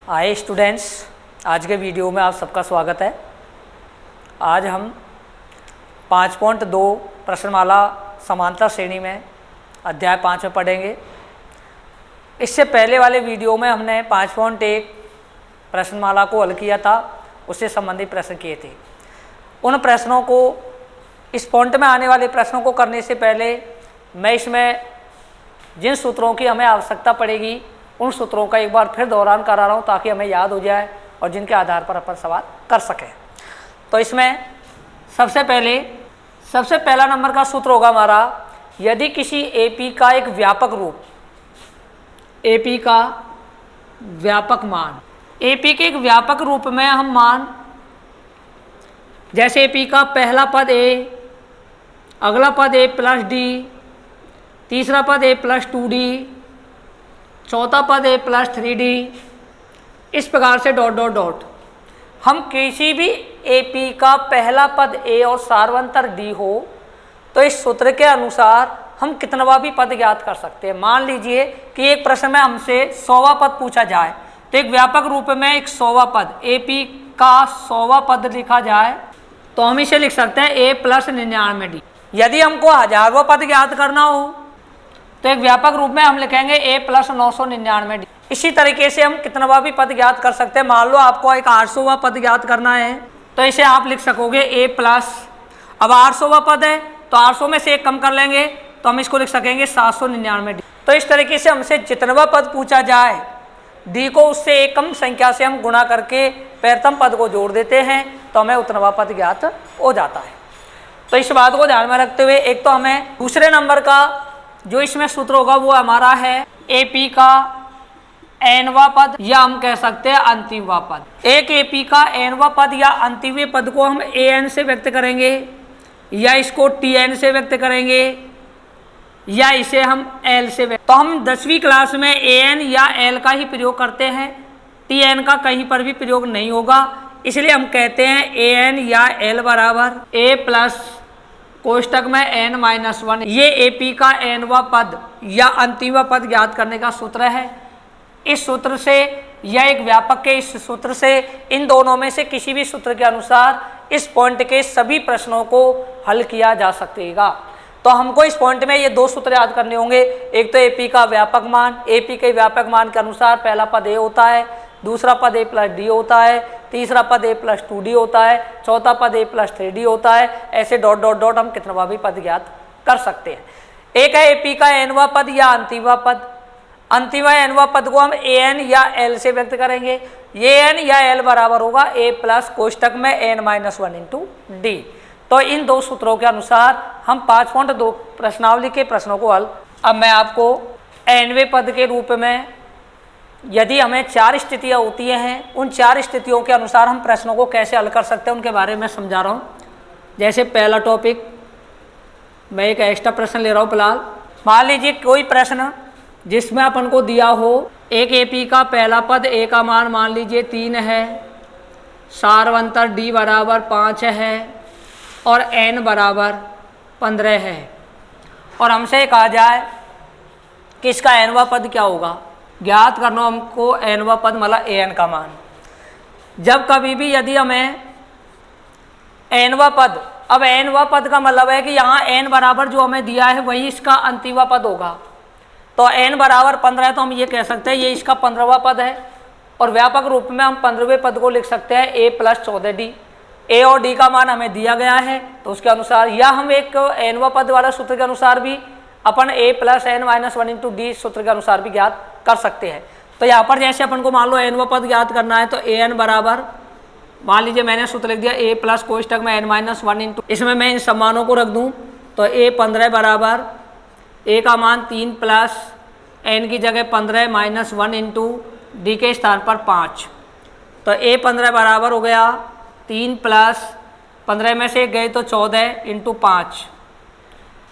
Hi students, आज के video में आप सबका स्वागत है। आज हम 5.2 प्रश्नमाला समांतर श्रेणी में अध्याय 5 में पढ़ेंगे। इससे पहले वाले वीडियो में हमने 5.1 प्रश्नमाला को हल किया था, उससे संबंधित प्रश्न किए थे। उन प्रश्नों को, इस पॉइंट में आने वाले प्रश्नों को करने से पहले मैं इसमें जिन सूत्रों की हमें आवश्यकता पड़ेगी उन सूत्रों का एक बार फिर दोहरान करा रहा हूँ ताकि हमें याद हो जाए और जिनके आधार पर अपन सवाल कर सकें। तो इसमें सबसे पहला नंबर का सूत्र होगा हमारा, यदि किसी एपी का एक व्यापक रूप, एपी का व्यापक मान, एपी के एक व्यापक रूप में हम मान, जैसे एपी का पहला पद ए, अगला पद ए प्लस डी, तीसरा पद ए प्लस 2d, चौथा पद ए प्लस 3d, इस प्रकार से डॉट डॉट डॉट। हम किसी भी एपी का पहला पद ए और सार्वंतर डी हो तो इस सूत्र के अनुसार हम कितनवा भी पद ज्ञात कर सकते हैं। मान लीजिए कि एक प्रश्न में हमसे 100वां पद पूछा जाए तो एक व्यापक रूप में एक 100वां पद, एपी का 100वां पद लिखा जाए तो हम इसे लिख सकते हैं ए प्लस 99d। यदि हमको 1000वां पद ज्ञात करना हो तो एक व्यापक रूप में हम लिखेंगे ए प्लस 999d। इसी तरीके से हम कितनवा भी पद ज्ञात कर सकते हैं। मान लो आपको एक 800वां पद ज्ञात करना है तो इसे आप लिख सकोगे ए प्लस, अब 800वां पद है तो 800 में से एक कम कर लेंगे तो हम इसको लिख सकेंगे 799d। तो इस तरीके से हमसे जितनवा पद पूछा जाए डी को उससे एक कम संख्या से हम गुणा करके पैरतम पद को जोड़ देते हैं तो हमें उतनवा पद ज्ञात हो जाता है। तो इस बात को ध्यान में रखते हुए एक तो हमें दूसरे नंबर का जो इसमें सूत्र होगा वो हमारा है एपी का एनवा पद, या हम कह सकते हैं अंतिमवा पद। एक एपी का एनवा पद या अंतिमवे पद को हम एन से व्यक्त करेंगे या इसको टीएन से व्यक्त करेंगे या इसे हम एल से व्यक्त। तो हम 10वीं क्लास में एन या एल का ही प्रयोग करते हैं, टीएन का कहीं पर भी प्रयोग नहीं होगा। इसलिए हम कहते हैं एन या एल बराबर ए प्लस कोष्टक में n-1। ये एपी का एनवा पद या अंतिमवा पद ज्ञात करने का सूत्र है। इस सूत्र से या एक व्यापक के इस सूत्र से इन दोनों में से किसी भी सूत्र के अनुसार इस पॉइंट के सभी प्रश्नों को हल किया जा सकेगा। तो हमको इस पॉइंट में ये दो सूत्र याद करने होंगे। एक तो एपी का व्यापक मान, एपी के व्यापक मान के अनुसार पहला पद ए होता है, दूसरा पद ए प्लस डी होता है, तीसरा पद ए प्लस 2d होता है, चौथा पद ए प्लस 3d होता है। ऐसे डॉट डॉट डॉट हम कितनवा भी पद ज्ञात कर सकते हैं। एक है एपी का एनवा पद या अंतिमवा पद। अंतिमवा एनवा पद को हम एन या एल से व्यक्त करेंगे। ये एन या एल बराबर होगा ए प्लस कोष्टक में n-1 इंटू डी। तो इन दो सूत्रों के अनुसार हम 5.2 प्रश्नावली के प्रश्नों को हल। अब मैं आपको एनवे पद के रूप में यदि हमें 4 स्थितियाँ होती हैं, उन 4 स्थितियों के अनुसार हम प्रश्नों को कैसे हल कर सकते हैं उनके बारे में समझा रहा हूँ। जैसे पहला टॉपिक, मैं एक एक्स्ट्रा प्रश्न ले रहा हूँ फिलहाल। मान लीजिए कोई प्रश्न जिसमें अपन को दिया हो एक एपी का पहला पद ए का मान लीजिए 3 है, सार्वंतर डी बराबर 5 है और एन बराबर 15 है, और हमसे कहा जाए कि इसका एनवा पद क्या होगा। ज्ञात करना हमको एनवा पद मतलब एन का मान। जब कभी भी यदि हमें एनवा पद, अब एनवा पद का मतलब है कि यहाँ एन बराबर जो हमें दिया है वही इसका अंतिमवा पद होगा। तो एन बराबर 15 है तो हम ये कह सकते हैं ये इसका 15वां पद है, और व्यापक रूप में हम 15वें पद को लिख सकते हैं ए प्लस 14d। ए और डी का मान हमें दिया गया है तो उसके अनुसार, या हम एक एनवा पद वाला सूत्र के अनुसार भी अपन ए प्लस n-1 इंटू डी सूत्र के अनुसार भी ज्ञात कर सकते हैं। तो यहाँ पर जैसे अपन को मान लो एनवा पद ज्ञात करना है तो ए एन बराबर, मान लीजिए मैंने सूत्र लिख दिया ए प्लस कोष्टक में n-1 इंटू, इसमें मैं इन सम्मानों को रख दूँ तो ए 15 बराबर ए का मान 3 प्लस एन की जगह 15-1 इंटू डी के स्थान पर 5। तो ए 15 बराबर हो गया 3 प्लस 15 में से गए तो 14 इंटू 5,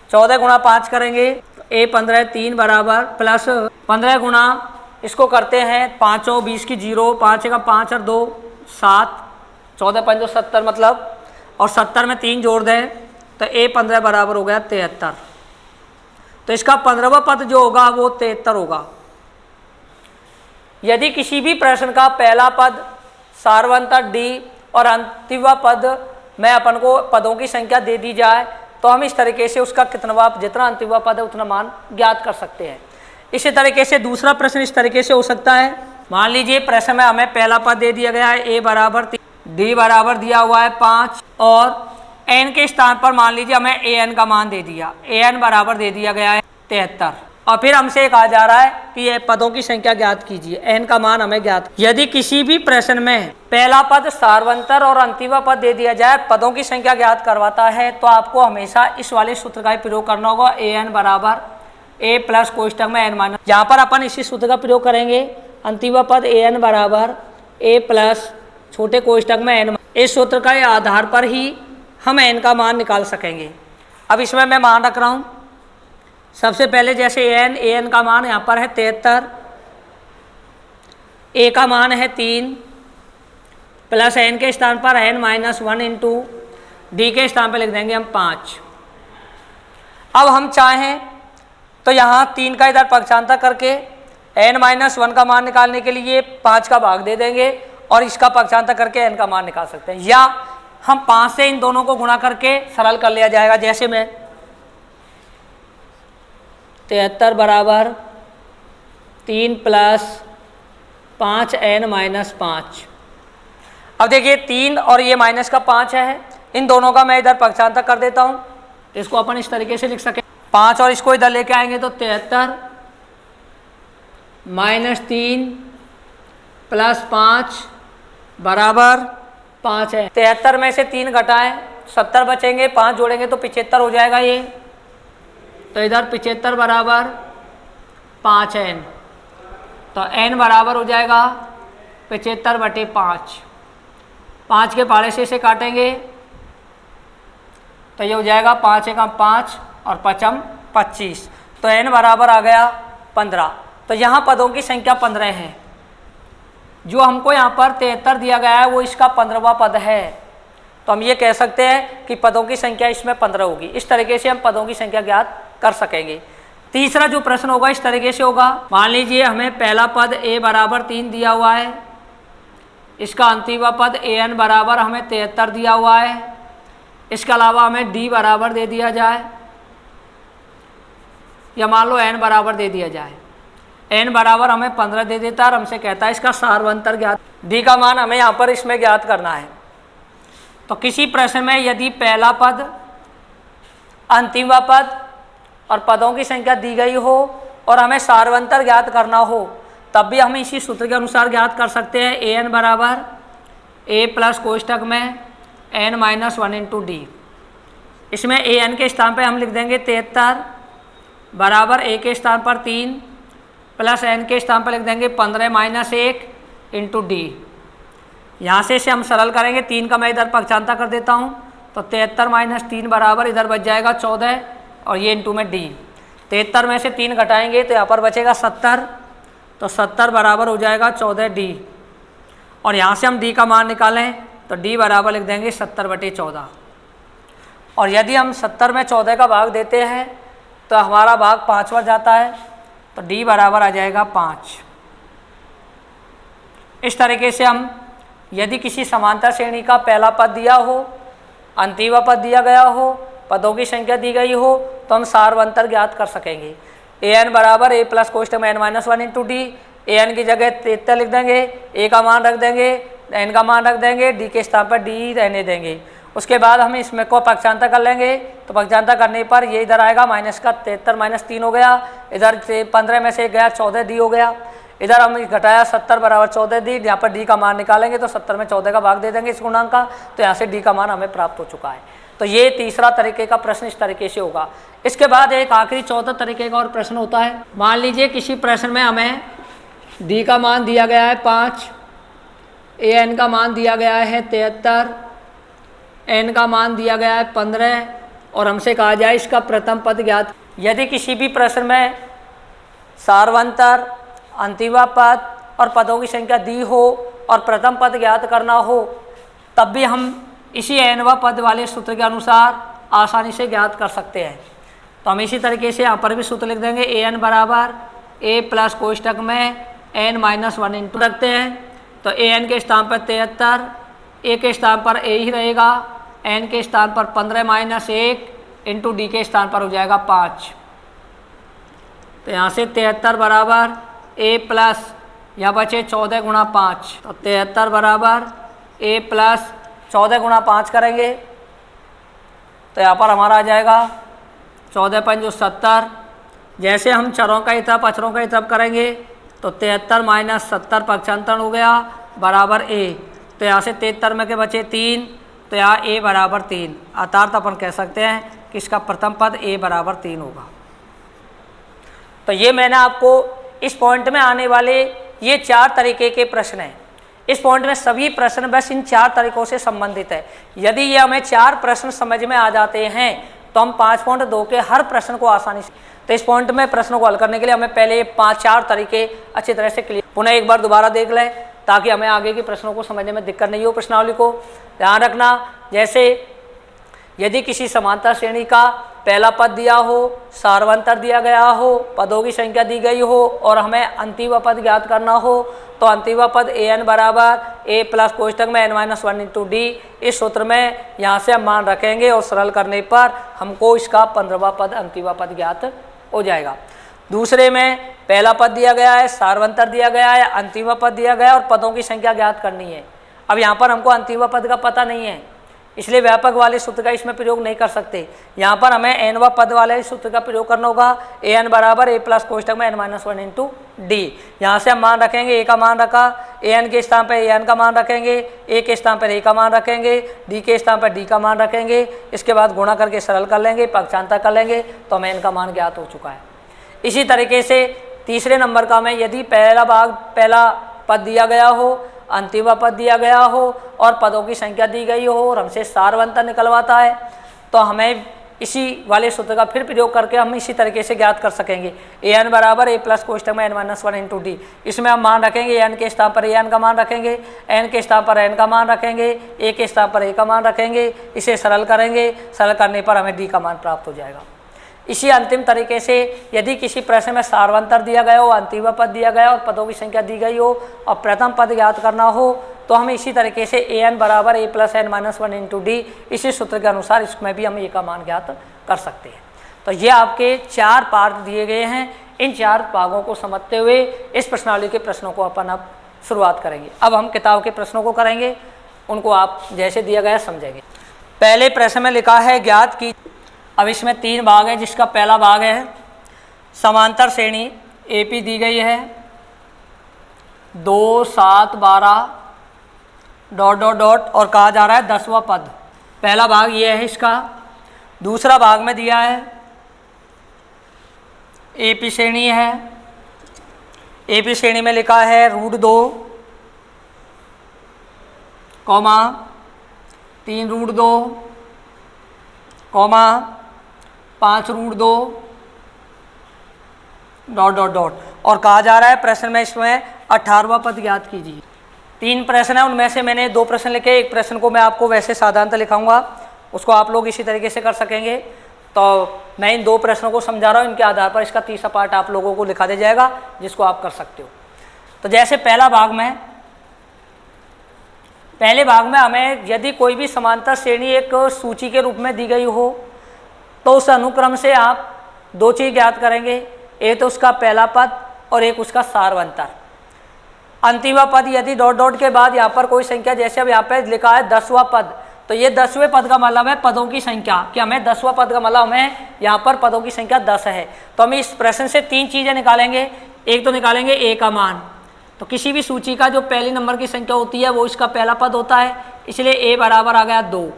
14 गुणा 5 करेंगे ए 15 3 बराबर प्लस 15 गुणा इसको करते हैं 5 और 20 की 0, 5 का 5 और 2 7, 14 5 70 मतलब, और 70 में 3 जोड़ दें तो ए 15 बराबर हो गया 73। तो इसका 15वां पद जो होगा वो 73 होगा। यदि किसी भी प्रश्न का पहला पद सार्वंतर डी और अंतिम पद में अपन को पदों की संख्या दे दी जाए तो हम इस तरीके से उसका कितना जितना अंतिम पद है उतना मान ज्ञात कर सकते हैं। इसी तरीके से दूसरा प्रश्न इस तरीके से हो सकता है। मान लीजिए प्रश्न में हमें पहला पद दे दिया गया है ए बराबर 3, डी बराबर दिया हुआ है 5 और एन के स्थान पर मान लीजिए हमें ए एन का मान दे दिया, ए एन बराबर दे दिया गया है 73 और फिर हमसे कहा जा रहा है कि ये पदों की संख्या ज्ञात कीजिए, एन का मान हमें ज्ञात। यदि किसी भी प्रश्न में पहला पद सार्वंतर और अंतिम पद दे दिया जाए, पदों की संख्या ज्ञात करवाता है, तो आपको हमेशा इस वाले सूत्र का प्रयोग करना होगा, ए एन बराबर ए प्लस कोष्टक में एन माइनस। यहाँ पर अपन इसी सूत्र का प्रयोग करेंगे, अंतिम पद ए एन बराबर ए प्लस छोटे कोष्टक में एन। इस सूत्र के आधार पर ही हम एन का मान निकाल सकेंगे। अब इसमें मैं मान रख रहा हूँ। सबसे पहले जैसे ए एन का मान यहाँ पर है 73, ए का मान है 3 प्लस एन के स्थान पर एन माइनस 1 इंटू डी के स्थान पर लिख देंगे हम 5। अब हम चाहें तो यहाँ 3 का इधर पक्षांतर करके एन माइनस 1 का मान निकालने के लिए 5 का भाग दे देंगे और इसका पक्षांतर करके एन का मान निकाल सकते हैं, या हम 5 से इन दोनों को गुणा करके सरल कर लिया जाएगा। जैसे मैं 73 बराबर 3 प्लस 5 एन माइनस 5। अब देखिए 3 और ये माइनस का 5 है, इन दोनों का मैं इधर पक्षांतर कर देता हूँ, इसको अपन इस तरीके से लिख सकें। 5 और इसको इधर लेके आएंगे तो 73 माइनस 3 प्लस 5 बराबर 5 है। 73 में से 3 घटाएं 70 बचेंगे, 5 जोड़ेंगे तो 75 हो जाएगा ये। तो इधर 75 बराबर 5 एन, तो एन बराबर हो जाएगा 75/5। 5 के पाड़े से इसे काटेंगे तो ये हो जाएगा 5 एकम 5 और 5 25, तो एन बराबर आ गया 15। तो यहाँ पदों की संख्या 15 है। जो हमको यहाँ पर 73 दिया गया है वो इसका 15वां पद है, तो हम ये कह सकते हैं कि पदों की संख्या इसमें 15 होगी। इस तरीके से हम पदों की संख्या ज्ञात कर सकेंगे। तीसरा जो प्रश्न होगा इस तरीके से होगा। मान लीजिए हमें पहला पद ए बराबर 3 दिया हुआ है, इसका अंतिम पद ए एन बराबर हमें 73 दिया हुआ है, इसके अलावा हमें डी बराबर दे दिया जाए, या मान लो एन बराबर दे दिया जाए। एन बराबर हमें 15 दे देता है और हमसे कहता है इसका सार्वंतर ज्ञात। डी का मान हमें यहाँ पर इसमें ज्ञात करना है। तो किसी प्रश्न में यदि पहला पद, अंतिम पद और पदों की संख्या दी गई हो और हमें सार्वंतर ज्ञात करना हो, तब भी हम इसी सूत्र के अनुसार ज्ञात कर सकते हैं। ए एन बराबर ए प्लस कोष्टक में एन माइनस 1 इंटू डी। इसमें ए एन के स्थान पे हम लिख देंगे 73 बराबर ए के स्थान पर 3 प्लस एन के स्थान पर लिख देंगे 15 माइनस 1 इंटू डी। यहाँ से इसे हम सरल करेंगे, 3 का मैं इधर पक्षांतर कर देता हूँ, तो 73 माइनस 3 बराबर इधर बच जाएगा 14 और ये इंटू में डी। 73 में से 3 घटाएंगे तो यहाँ पर बचेगा 70, तो 70 बराबर हो जाएगा 14 डी। और यहाँ से हम डी का मान निकालें तो डी बराबर लिख देंगे 70/14। और यदि हम 70 में 14 का भाग देते हैं तो हमारा भाग 5वां जाता है, तो डी बराबर आ जाएगा 5। इस तरीके से हम यदि किसी समांतर श्रेणी का पहला पद दिया हो, अंतिम पद दिया गया हो, पदों की संख्या दी गई हो, तो हम सार्वंतर ज्ञात कर सकेंगे। ए एन बराबर ए प्लस कोष्टक में N minus 1 into D. A N की जगह 73 लिख देंगे, ए का मान रख देंगे, एन का मान रख देंगे, डी के स्थान पर डी रहने देंगे। उसके बाद हम इसमें को पक्षांतर कर लेंगे, तो पक्षांतर करने पर ये इधर आएगा माइनस का 73 माइनस 3 हो गया, इधर से 15 में से गया 14 डी हो गया, इधर हम घटाया 70 बराबर 14 डी। यहाँ पर डी का मान निकालेंगे तो 70 में 14 का भाग दे देंगे इस गुणांक का, तो यहाँ से डी का मान हमें प्राप्त हो चुका है। तो ये तीसरा तरीके का प्रश्न इस तरीके से होगा। इसके बाद एक आखिरी चौथा तरीके का और प्रश्न होता है। मान लीजिए किसी प्रश्न में हमें डी का मान दिया गया है 5, ए एन का मान दिया गया है 73, एन का मान दिया गया है 15 और हमसे कहा जाए इसका प्रथम पद ज्ञात। यदि किसी भी प्रश्न में सार्वंतर, अंतिम पद और पदों की संख्या दी हो और प्रथम पद ज्ञात करना हो, तब भी हम इसी एनवा पद वाले सूत्र के अनुसार आसानी से ज्ञात कर सकते हैं। तो हम इसी तरीके से यहाँ पर भी सूत्र लिख देंगे। ए एन बराबर ए प्लस कोष्टक में n-1 इंटू रखते हैं तो an के स्थान पर 73, a के स्थान पर a ही रहेगा, n के स्थान पर 15-1 इंटू डी के स्थान पर हो जाएगा 5। तो यहाँ से 73 बराबर a प्लस यहाँ बचे 14 गुणा 5, तो 73 बराबर a प्लस 14 गुणा 5 करेंगे तो यहाँ पर हमारा आ जाएगा 14×5 70। जैसे हम चरों का हिसाब अचरों का हिसाब करेंगे तो 73 - 70 पक्षांतर हो गया बराबर a। तो यहाँ से 73 में के बचे 3, तो यहाँ a बराबर 3। अर्थात अपन कह सकते हैं कि इसका प्रथम पद a बराबर 3 होगा। तो ये मैंने आपको इस पॉइंट में आने वाले ये 4 तरीके के प्रश्न हैं। इस पॉइंट में सभी प्रश्न बस इन 4 तरीकों से संबंधित है। यदि ये हमें 4 प्रश्न समझ में आ जाते हैं तो हम 5.2 के हर प्रश्न को आसानी से, तो इस पॉइंट में प्रश्नों को हल करने के लिए हमें पहले 5-4 तरीके अच्छी तरह से क्लियर, पुनः एक बार दोबारा देख लें ताकि हमें आगे के प्रश्नों को समझने में दिक्कत नहीं हो। प्रश्नावली को ध्यान रखना, जैसे यदि किसी समांतर श्रेणी का पहला पद दिया हो, सार्वंतर दिया गया हो, पदों की संख्या दी गई हो और हमें अंतिम पद ज्ञात करना हो तो अंतिम पद an बराबर a प्लस कोष्ठक में n-1 इंटू डी, इस सूत्र में यहाँ से हम मान रखेंगे और सरल करने पर हमको इसका 15वां पद अंतिम पद ज्ञात हो जाएगा। दूसरे में पहला पद दिया गया है, सार्वंतर दिया गया है, अंतिम पद दिया गया है और पदों की संख्या ज्ञात करनी है। अब यहाँ पर हमको अंतिम पद का पता नहीं है, इसलिए व्यापक वाले सूत्र का इसमें प्रयोग नहीं कर सकते। यहाँ पर हमें nवां पद वाले सूत्र का प्रयोग करना होगा, an बराबर a प्लस कोष्ठक में n-1 इंटू डी। यहाँ से हम मान रखेंगे, a का मान रखा, an के स्थान पर an का मान रखेंगे, a के स्थान पर a का मान रखेंगे, d के स्थान पर d का मान रखेंगे। इसके बाद गुणा करके सरल कर लेंगे, पक्षांतर कर लेंगे तो हमें n का मान ज्ञात हो चुका है। इसी तरीके से तीसरे नंबर का में यदि पहला पद दिया गया हो, अंतिम पद दिया गया हो और पदों की संख्या दी गई हो और हमसे सार्वंतर निकलवाता है तो हमें इसी वाले सूत्र का फिर प्रयोग करके हम इसी तरीके से ज्ञात कर सकेंगे। an बराबर a प्लस कोष्ठक में n-1 इंटू डी। इसमें हम मान रखेंगे n के स्थान पर an का मान रखेंगे, n के स्थान पर n का मान रखेंगे, a के स्थान पर a का मान रखेंगे। इसे सरल करेंगे, सरल करने पर हमें d का मान प्राप्त हो जाएगा। इसी अंतिम तरीके से यदि किसी प्रश्न में सार्वंतर दिया गया हो, अंतिम पद दिया गया और पदों की संख्या दी गई हो और प्रथम पद ज्ञात करना हो तो हम इसी तरीके से an बराबर a plus n-1 into D, इसी सूत्र के अनुसार इसमें भी हम a का मान ज्ञात कर सकते हैं। तो ये आपके 4 पार्ट दिए गए हैं। इन 4 भागों को समझते हुए इस प्रश्नावली के प्रश्नों को अपन अब शुरुआत करेंगे। अब हम किताब के प्रश्नों को करेंगे, उनको आप जैसे दिया गया समझेंगे। पहले प्रश्न में लिखा है ज्ञात की। अब इसमें 3 भाग है, जिसका पहला भाग है समांतर श्रेणी AP दी गई है 2, 7, 12 ... और कहा जा रहा है 10वां पद। पहला भाग ये है इसका। दूसरा भाग में दिया है AP श्रेणी है, AP श्रेणी में लिखा है √2, 3 √2, 5 √2 ... और कहा जा रहा है प्रश्न में इसमें 18वां पद ज्ञात कीजिए। 3 प्रश्न है, उनमें से मैंने 2 प्रश्न लिखे, एक प्रश्न को मैं आपको वैसे साधारणतः लिखाऊंगा, उसको आप लोग इसी तरीके से कर सकेंगे। तो मैं इन 2 प्रश्नों को समझा रहा हूँ, इनके आधार पर इसका तीसरा पार्ट आप लोगों को लिखा दिया जाएगा, जिसको आप कर सकते हो। तो जैसे पहले भाग में हमें यदि कोई भी समांतर श्रेणी एक सूची के रूप में दी गई हो तो उस अनुक्रम से आप 2 चीज़ ज्ञात करेंगे, एक तो उसका पहला पद और एक उसका सार्वंतर। अंतिम पद यदि ... के बाद यहाँ पर कोई संख्या, जैसे अब यहाँ पे लिखा है 10वां पद, तो ये 10वें पद का मतलब है पदों की संख्या, कि हमें 10वां पद का मतलब हमें यहाँ पर पदों की संख्या 10 है। तो हम इस प्रश्न से 3 चीज़ें निकालेंगे। एक तो निकालेंगे a का मान, तो किसी भी सूची का जो पहली नंबर की संख्या होती है वो इसका पहला पद होता है, इसलिए a बराबर आ गया 2।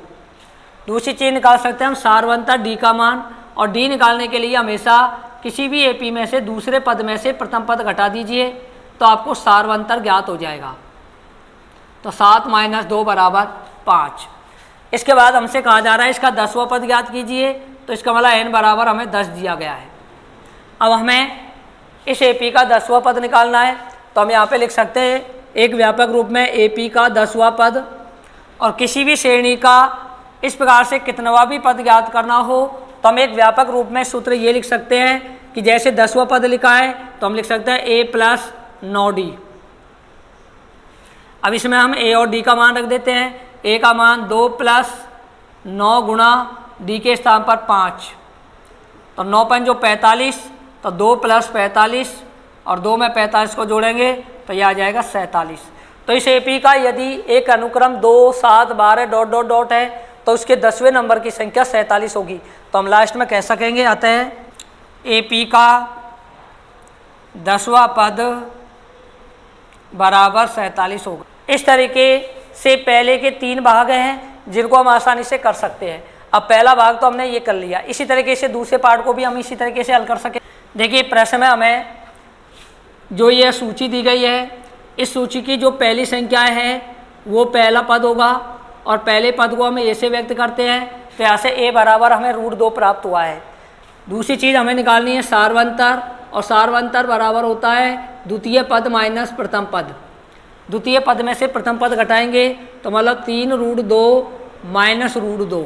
दूसरी चीज़ निकाल सकते हैं हम सार्वंतर d का मान, और d निकालने के लिए हमेशा किसी भी AP में से दूसरे पद में से प्रथम पद घटा दीजिए तो आपको सार्वंतर ज्ञात हो जाएगा। तो 7 - 2 बराबर 5। इसके बाद हमसे कहा जा रहा है इसका 10वां पद ज्ञात कीजिए, तो इसका मतलब n बराबर हमें 10 दिया गया है। अब हमें इस AP का 10वां पद निकालना है, तो हम यहाँ पे लिख सकते हैं एक व्यापक रूप में AP का 10वां पद, और किसी भी श्रेणी का इस प्रकार से कितनवा भी पद ज्ञात करना हो तो हम एक व्यापक रूप में सूत्र ये लिख सकते हैं कि जैसे 10वां पद लिखा है तो हम लिख सकते हैं a प्लस 9D। अब इसमें हम ए और डी का मान रख देते हैं। ए का मान 2 + 9 गुणा डी के स्थान पर 5, तो 9 × 5 जो 45, तो 2 + 45 और 2 में 45 को जोड़ेंगे तो यह आ जाएगा 47। तो इस एपी का यदि एक अनुक्रम 2, 7, 12 डॉट डॉट डॉट है तो उसके 10वें नंबर की संख्या 47 होगी। तो हम लास्ट में कह सकेंगे अतः एपी का 10वां पद बराबर 47 होगा। इस तरीके से पहले के 3 भाग हैं जिनको हम आसानी से कर सकते हैं। अब पहला भाग तो हमने ये कर लिया, इसी तरीके से दूसरे पार्ट को भी हम इसी तरीके से हल कर सकें। देखिए प्रश्न में हमें जो ये सूची दी गई है, इस सूची की जो पहली संख्याएं हैं वो पहला पद होगा और पहले पद को हम ए से व्यक्त करते हैं, तो यहाँ से ए बराबर हमें √2 प्राप्त हुआ है। दूसरी चीज़ हमें निकालनी है सार्वंतर, और सार्वंतर बराबर होता है द्वितीय पद माइनस प्रथम पद। द्वितीय पद में से प्रथम पद घटाएंगे तो मतलब 3√2 माइनस √2,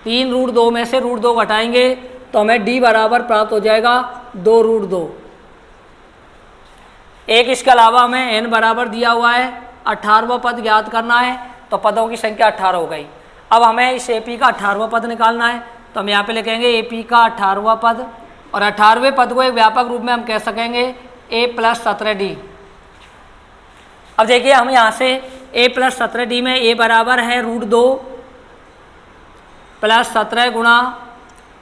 3√2 में से √2 घटाएंगे तो हमें डी बराबर प्राप्त हो जाएगा 2√2। एक इसके अलावा हमें एन बराबर दिया हुआ है, 18वां पद ज्ञात करना है, तो पदों की संख्या 18 हो गई। अब हमें इस एपी का 18वां पद निकालना है, तो हम यहाँ पे लिखेंगे एपी का 18वां पद, और 18वें पद को एक व्यापक रूप में हम कह सकेंगे a + 17d। अब देखिए हम यहाँ से a + 17d में a बराबर है √2 + 17 गुणा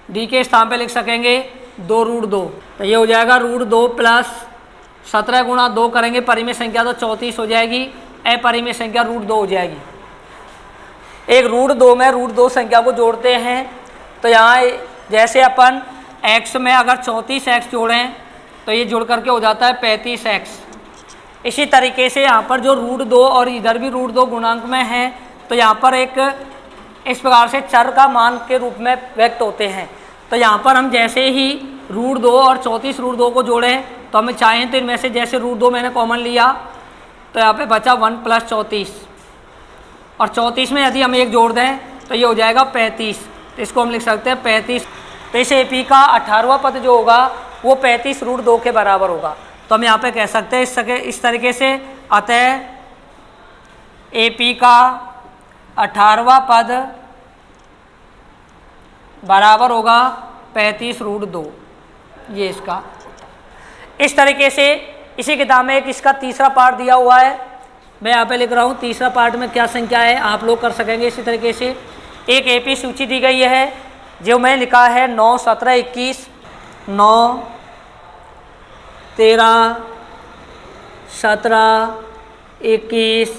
d के स्थान पे लिख सकेंगे 2√2, तो ये हो जाएगा √2 + 17 गुणा 2 करेंगे परिमेय संख्या तो 34 हो जाएगी, अपरिमेय संख्या √2 हो जाएगी। एक √2 में √2 संख्या को जोड़ते हैं तो यहाँ जैसे अपन x में अगर 34x जोड़ें तो ये जुड़ करके हो जाता है 35x। इसी तरीके से यहाँ पर जो √2 और इधर भी √2 गुणांक में है, तो यहाँ पर एक इस प्रकार से चर का मान के रूप में व्यक्त होते हैं। तो यहाँ पर हम जैसे ही √2 और 34 √2 को जोड़ें तो हमें चाहें तो इनमें से जैसे √2 मैंने कॉमन लिया तो यहाँ पे बचा 1 + 34, और 34 में यदि हम एक जोड़ दें तो ये हो जाएगा 35, तो इसको हम लिख सकते हैं 35। तो इस एपी का 18वां पद जो होगा वो 35 √2 के बराबर होगा। तो हम यहाँ पे कह सकते हैं इस तरीके से अतः एपी का 18वां पद बराबर होगा 35 √2। ये इसका इस तरीके से इसी किताब में एक इसका तीसरा पार्ट दिया हुआ है, मैं यहाँ पे लिख रहा हूँ तीसरा पार्ट में क्या संख्या है आप लोग कर सकेंगे। इसी तरीके से एक एपी सूची दी गई है जो मैं लिखा है 9, 17, 21, 9, 13, 17, 21 ...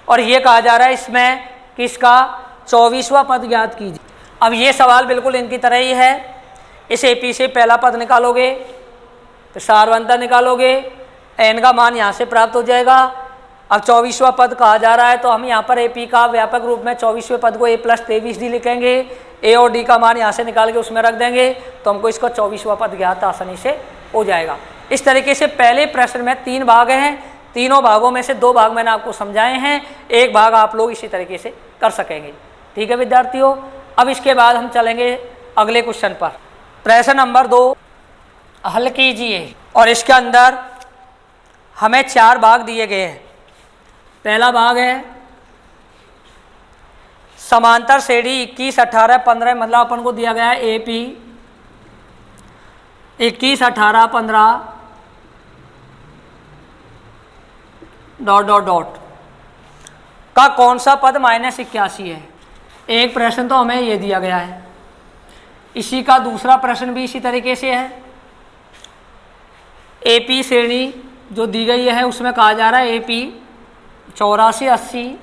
और ये कहा जा रहा है इसमें कि इसका 24वां पद ज्ञात कीजिए। अब ये सवाल बिल्कुल इनकी तरह ही है। इस एपी से पहला पद निकालोगे तो सार्वंतर निकालोगे, एन का मान यहाँ से प्राप्त हो जाएगा। अब 24वां पद कहा जा रहा है तो हम यहाँ पर एपी का व्यापक रूप में 24वें पद को a + 23d लिखेंगे, ए और डी का मान यहाँ से निकाल के उसमें रख देंगे तो हमको इसका 24वां पद ज्ञात आसानी से हो जाएगा। इस तरीके से पहले प्रश्न में 3 भाग हैं, तीनों भागों में से 2 भाग मैंने आपको समझाए हैं, एक भाग आप लोग इसी तरीके से कर सकेंगे। ठीक है विद्यार्थियों, अब इसके बाद हम चलेंगे अगले क्वेश्चन पर। प्रश्न नंबर 2 हल कीजिए, और इसके अंदर हमें 4 भाग दिए गए हैं। पहला भाग है समांतर श्रेणी 21, 18, 15, मतलब अपन को दिया गया है एपी 21, 18, 15 ... का कौन सा पद -81 है। एक प्रश्न तो हमें ये दिया गया है, इसी का दूसरा प्रश्न भी इसी तरीके से है। एपी श्रेणी जो दी गई है उसमें कहा जा रहा है एपी 84, 80,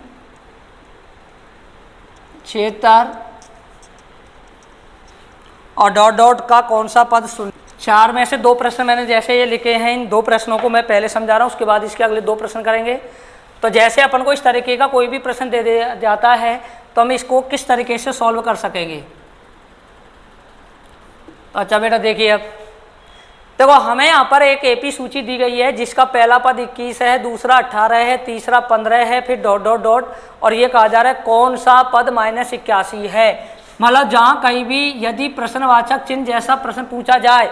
76 और ... का कौन सा पद 4 में से 2 प्रश्न मैंने जैसे ये लिखे हैं, इन 2 प्रश्नों को मैं पहले समझा रहा हूँ, उसके बाद इसके अगले 2 प्रश्न करेंगे। तो जैसे अपन को इस तरीके का कोई भी प्रश्न दे दिया जाता है तो हम इसको किस तरीके से सॉल्व कर सकेंगे। तो अच्छा बेटा देखिए, अब देखो हमें यहाँ पर एक एपी सूची दी गई है जिसका पहला पद 21 है, दूसरा 18 है, तीसरा 15 है, फिर ... और ये कहा जा रहा है कौन सा पद -81 है। मतलब जहाँ कहीं भी यदि प्रश्नवाचक चिन्ह जैसा प्रश्न पूछा जाए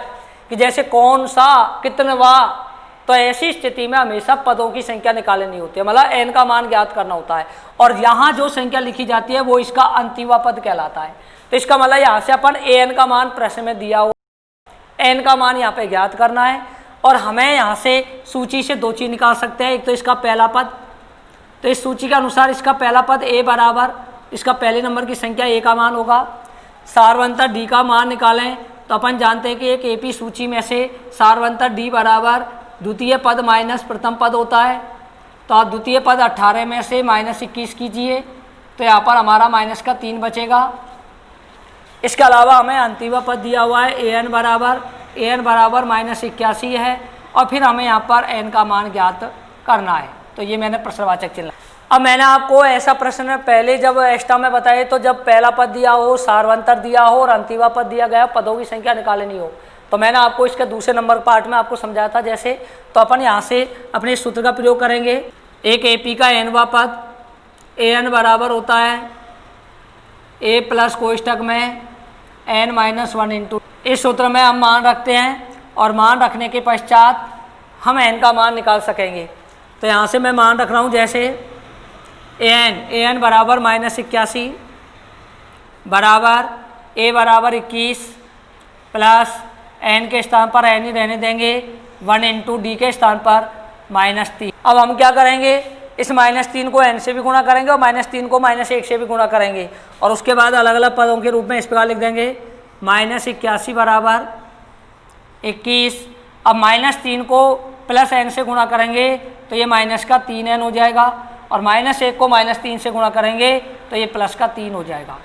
कि जैसे कौन सा, कितनवा, तो ऐसी स्थिति में हमेशा पदों की संख्या निकालनी होती है, मतलब n का मान ज्ञात करना होता है। और यहाँ जो संख्या लिखी जाती है वो इसका अंतिम पद कहलाता है। तो इसका मतलब यहाँ से अपन an का मान प्रश्न में दिया हुआ, n का मान यहाँ पे ज्ञात करना है। और हमें यहाँ से सूची से दो चीज़ निकाल सकते हैं, एक तो इसका पहला पद, तो इस सूची के अनुसार इसका पहला पद a बराबर इसका पहले नंबर की संख्या a का मान होगा। सारवंतर d का मान निकालें तो अपन जानते हैं कि एक AP सूची में से सारवंतर d बराबर द्वितीय पद माइनस प्रथम पद होता है। तो आप द्वितीय पद 18 में से -21 कीजिए तो यहाँ पर हमारा माइनस का 3 बचेगा। इसके अलावा हमें अंतिम पद दिया हुआ है an बराबर -81 है और फिर हमें यहाँ पर n का मान ज्ञात करना है। तो ये मैंने प्रश्नवाचक चिन्ह। अब मैंने आपको ऐसा प्रश्न पहले जब एक्स्ट्रा में बताए तो जब पहला पद दिया हो, सारवंतर दिया हो और अंतिम पद दिया गया, पदों की संख्या निकालनी हो, तो मैंने आपको इसके दूसरे नंबर पार्ट में आपको समझाया था जैसे। तो अपन यहाँ से अपने इस सूत्र का प्रयोग करेंगे। एक AP का nवां पद an बराबर होता है a प्लस कोष्ठक में n-1 इंटू, इस सूत्र में हम मान रखते हैं और मान रखने के पश्चात हम n का मान निकाल सकेंगे। तो यहाँ से मैं मान रख रहा हूँ जैसे an बराबर -81 बराबर a बराबर 21 प्लस n के स्थान पर n ही रहने देंगे 1 इंटू डी के स्थान पर -3। अब हम क्या करेंगे, इस -3 को n से भी गुणा करेंगे और -3 को -1 से भी गुणा करेंगे और उसके बाद अलग अलग पदों के रूप में इस प्रकार लिख देंगे -81 बराबर 21। अब -3 को प्लस n से गुणा करेंगे तो ये माइनस का 3n हो जाएगा और -1 को -3 से गुणा करेंगे तो ये प्लस का 3 हो जाएगा।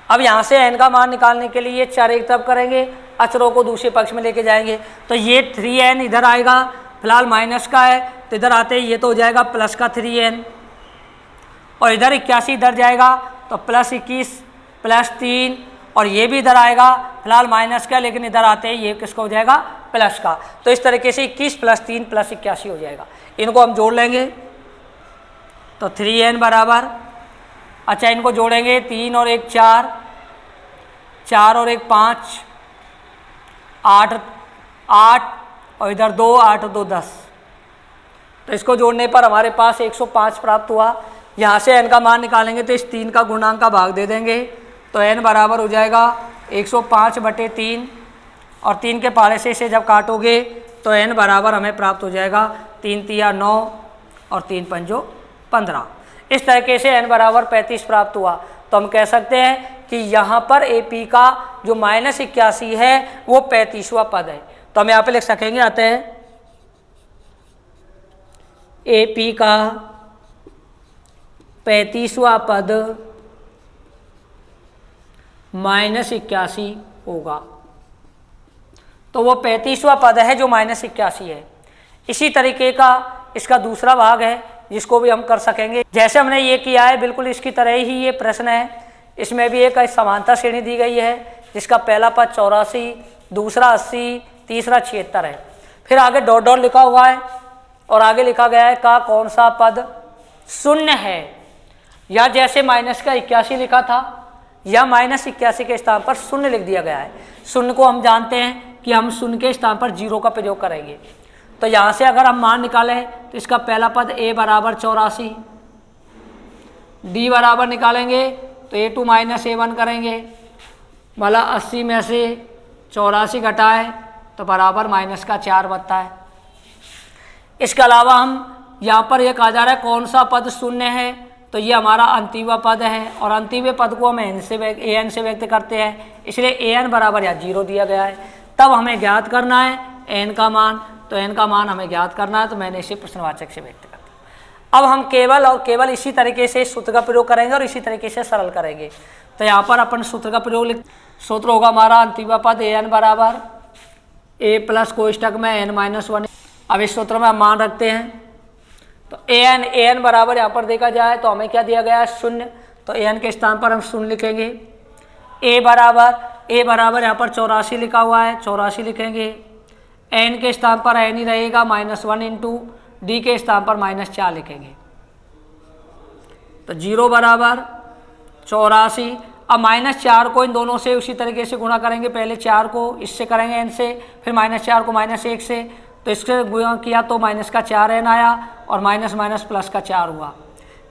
अब यहाँ से n का मान निकालने के लिए 4 एक तरफ करेंगे, अचरों को दूसरे पक्ष में लेके जाएंगे तो ये 3n इधर आएगा, फिलहाल माइनस का है तो इधर आते ही ये तो हो जाएगा प्लस का 3n और इधर 81 इधर जाएगा तो प्लस 21 प्लस 3 और ये भी इधर आएगा, फिलहाल माइनस का लेकिन इधर आते ही ये किसका हो जाएगा प्लस का। तो इस तरीके से 21 प्लस 3 प्लस 81 हो जाएगा। इनको हम जोड़ लेंगे तो 3n बराबर, अच्छा इनको जोड़ेंगे 3 और 1 4, 4 और 1 5, 8 और इधर 2, 8 और 2 10। तो इसको जोड़ने पर हमारे पास 105 प्राप्त हुआ। यहाँ से n का मान निकालेंगे तो इस 3 का गुणांक का भाग दे देंगे तो n बराबर हो जाएगा 105/3 और 3 के पाले से इसे जब काटोगे तो n बराबर हमें प्राप्त हो जाएगा 3 तिया 9 और 3 पंजो 15। इस तरीके से n बराबर 35 प्राप्त हुआ। तो हम कह सकते हैं कि यहाँ पर AP का जो -81 है वो 35वां पद है। तो हम यहाँ पे लिख सकेंगे अतः AP का 35वां पद -81 होगा। तो वो 35वां पद है जो -81 है। इसी तरीके का इसका दूसरा भाग है जिसको भी हम कर सकेंगे। जैसे हमने ये किया है बिल्कुल इसकी तरह ही ये प्रश्न है। इसमें भी एक समांतर श्रेणी दी गई है जिसका पहला पद 84, दूसरा 80, तीसरा 76 है। फिर आगे डॉट डॉट लिखा हुआ है और आगे लिखा गया है का कौन सा पद शून्य है, या जैसे -81 लिखा था या -81 के स्थान पर शून्य लिख दिया गया है। शून्य को हम जानते हैं कि हम शून्य के स्थान पर 0 का प्रयोग करेंगे। तो यहाँ से अगर हम मान निकालें तो इसका पहला पद a बराबर 84, d बराबर निकालेंगे तो a2 -a1 करेंगे, मतलब 80 में से 84 घटाए तो बराबर -4 बनता है। इसके अलावा हम यहाँ पर यह कहा जा रहा है कौन सा पद शून्य है, तो ये हमारा अंतिम पद है और अंतिम पद को हम an से व्यक्त करते हैं, इसलिए an बराबर या 0 दिया गया है। तब हमें ज्ञात करना है n का मान, तो n का मान हमें ज्ञात करना है, तो मैंने इसे प्रश्नवाचक से व्यक्त करता हूँ। अब हम केवल और केवल इसी तरीके से सूत्र का प्रयोग करेंगे और इसी तरीके से सरल करेंगे। तो यहाँ पर अपन सूत्र का प्रयोग लिख, सूत्र होगा हमारा अंतिम पद an बराबर a प्लस कोष्ठक में n-1। अब इस सूत्र में हम मान रखते हैं तो an बराबर यहाँ पर देखा जाए तो हमें क्या दिया गया है शून्य, तो an के स्थान पर हम शून्य लिखेंगे। a बराबर यहाँ पर 84 लिखा हुआ है, 84 लिखेंगे। n के स्थान पर n ही रहेगा -1 इंटू डी के स्थान पर -4 लिखेंगे। तो 0 बराबर 84। अब -4 को इन दोनों से उसी तरीके से गुणा करेंगे, पहले 4 को इससे करेंगे n से, फिर -4 को -1 से, तो इससे गुणा किया तो माइनस का 4n आया और माइनस माइनस प्लस का 4 हुआ।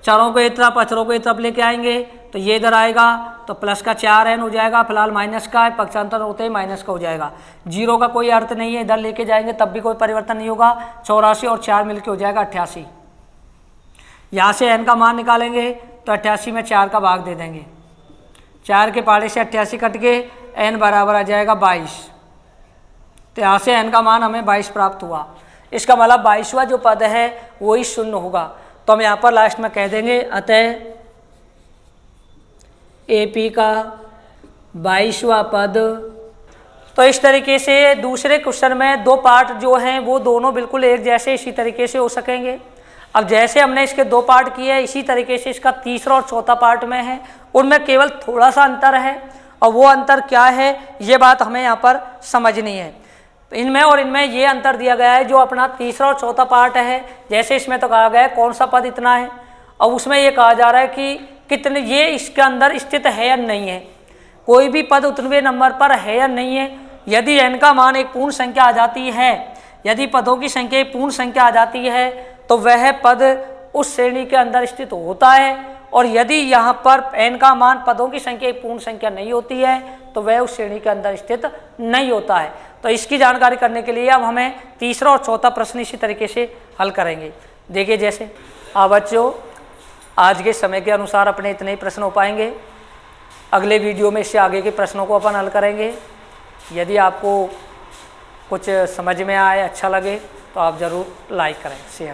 चारों को एक तरफ अचरों को एक तरफ लेके आएंगे तो ये इधर आएगा तो प्लस का 4n हो जाएगा, फिलहाल माइनस का है, पक्षांतर होते ही माइनस का हो जाएगा। जीरो का कोई अर्थ नहीं है, इधर लेके जाएंगे तब भी कोई परिवर्तन नहीं होगा। 84 और 4 मिलके हो जाएगा 88। यहाँ से n का मान निकालेंगे तो 88 में 4 का भाग दे देंगे, 4 के पहाड़े से 88 कट के n बराबर आ जाएगा 22। तो यहाँ से n का मान हमें 22 प्राप्त हुआ। इसका मतलब 22वां जो पद है वही शून्य होगा। तो हम यहाँ पर लास्ट में कह देंगे अतः AP का 22वां पद। तो इस तरीके से दूसरे क्वेश्चन में दो पार्ट जो हैं वो दोनों बिल्कुल एक जैसे इसी तरीके से हो सकेंगे। अब जैसे हमने इसके दो पार्ट किए हैं इसी तरीके से इसका तीसरा और चौथा पार्ट में है, उनमें केवल थोड़ा सा अंतर है और वो अंतर क्या है ये बात हमें यहाँ पर समझनी है। इनमें और इनमें ये अंतर दिया गया है जो अपना तीसरा और चौथा पार्ट है। जैसे इसमें तो कहा गया है कौन सा पद इतना है और उसमें ये कहा जा रहा है कि कितने ये इसके अंदर स्थित है या नहीं है। कोई भी पद उतनवे नंबर पर है या नहीं है। यदि n का मान एक पूर्ण संख्या आ जाती है, यदि पदों की संख्या एक पूर्ण संख्या आ जाती है तो वह पद उस श्रेणी के अंदर स्थित होता है, और यदि यहाँ पर n का मान पदों की संख्या एक पूर्ण संख्या नहीं होती है तो वह उस श्रेणी के अंदर स्थित नहीं होता है। तो इसकी जानकारी करने के लिए अब हमें तीसरा और चौथा प्रश्न इसी तरीके से हल करेंगे। देखिए जैसे बच्चों आज के समय के अनुसार अपने इतने ही प्रश्न हो पाएंगे। अगले वीडियो में इससे आगे के प्रश्नों को अपन हल करेंगे। यदि आपको कुछ समझ में आए, अच्छा लगे तो आप ज़रूर लाइक करें, शेयर